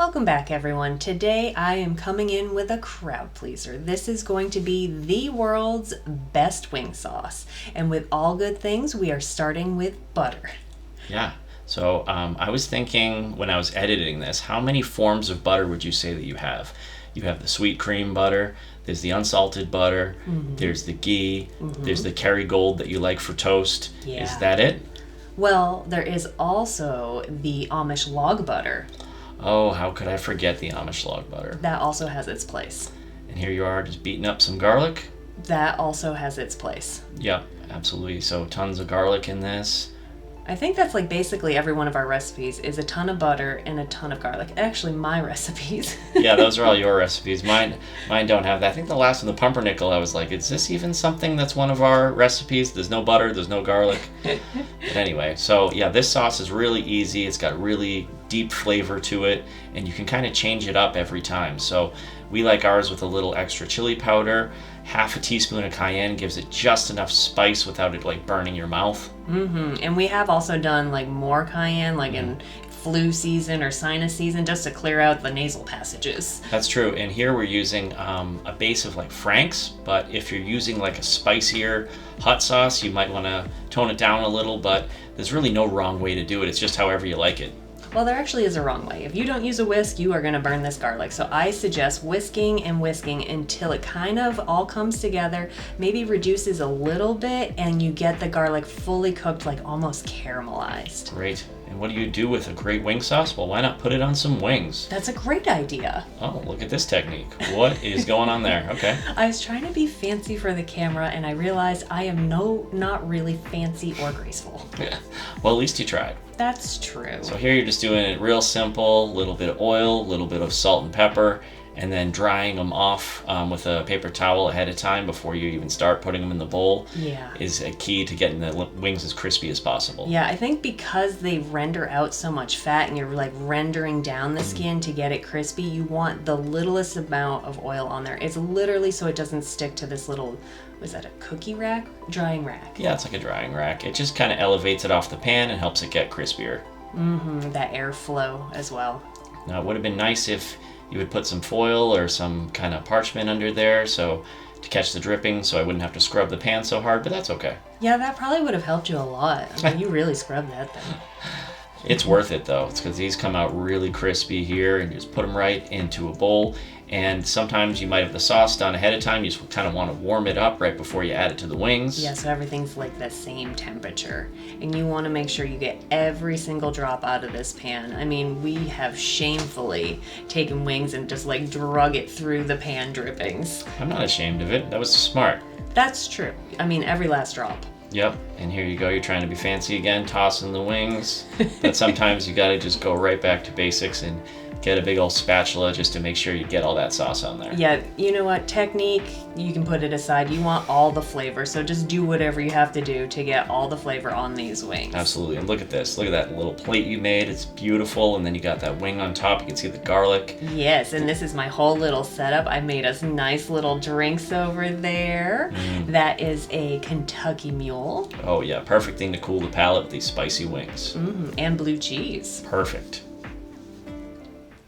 Welcome back, everyone. Today I am coming in with a crowd pleaser. This is going to be the world's best wing sauce. And with all good things, we are starting with butter. Yeah. So I was thinking when I was editing this, how many forms of butter would you say that you have? You have the sweet cream butter, there's the unsalted butter, there's the ghee, there's the Kerrygold that you like for toast. Yeah. Is that it? Well, there is also the Amish log butter. Oh, how could I forget the Amish log butter? That also has its place. And here you are just beating up some garlic. That also has its place. Yep, absolutely. So tons of garlic in this. I think that's like basically every one of our recipes is a ton of butter and a ton of garlic. Actually, my recipes. Yeah, those are all your recipes. Mine don't have that. I think the last one, the pumpernickel, I was like, is this even something that's one of our recipes? There's no butter, there's no garlic. But anyway, so yeah, this sauce is really easy. It's got really deep flavor to it, and you can kind of change it up every time. So we like ours with a little extra chili powder. Half a teaspoon of cayenne gives it just enough spice without it like burning your mouth. And we have also done like more cayenne, like in flu season or sinus season, just to clear out the nasal passages. That's true. And here we're using a base of like Frank's, but if you're using like a spicier hot sauce, you might want to tone it down a little, but there's really no wrong way to do it. It's just however you like it. Well, there actually is a wrong way. If you don't use a whisk, you are going to burn this garlic. So I suggest whisking and whisking until it kind of all comes together, maybe reduces a little bit, and you get the garlic fully cooked, like almost caramelized. Great. And what do you do with a great wing sauce? Well, why not put it on some wings? That's a great idea. Oh, look at this technique. What is going on there? Okay. I was trying to be fancy for the camera, and I realized I am not really fancy or graceful. Yeah. Well, at least you tried. That's true. So here you're just doing it real simple, a little bit of oil, a little bit of salt and pepper, and then drying them off with a paper towel ahead of time before you even start putting them in the bowl is a key to getting the wings as crispy as possible. Yeah, I think because they render out so much fat and you're like rendering down the skin to get it crispy, you want the littlest amount of oil on there. It's literally so it doesn't stick to this little, was that a cookie rack? Drying rack. Yeah, it's like a drying rack. It just kind of elevates it off the pan and helps it get crispier. That airflow as well. Now, it would have been nice if you would put some foil or some kind of parchment under there so to catch the dripping so I wouldn't have to scrub the pan so hard, but that's okay. Yeah, that probably would have helped you a lot. I mean, you really scrubbed that thing. It's worth it though. It's because these come out really crispy here, and you just put them right into a bowl. And sometimes you might have the sauce done ahead of time. You just kind of want to warm it up right before you add it to the wings. Yeah, so everything's like the same temperature. And you want to make sure you get every single drop out of this pan. I mean, we have shamefully taken wings and just like drug it through the pan drippings. I'm not ashamed of it. That was smart. That's true. I mean, every last drop. Yep, and here you go. You're trying to be fancy again, tossing the wings. But sometimes you got to just go right back to basics and get a big old spatula just to make sure you get all that sauce on there. Yeah, you know what? Technique, you can put it aside. You want all the flavor, so just do whatever you have to do to get all the flavor on these wings. Absolutely, and look at this. Look at that little plate you made. It's beautiful, and then you got that wing on top. You can see the garlic. Yes, and this is my whole little setup. I made us nice little drinks over there. That is a Kentucky Mule. Oh yeah, perfect thing to cool the palate with these spicy wings. And blue cheese. Perfect.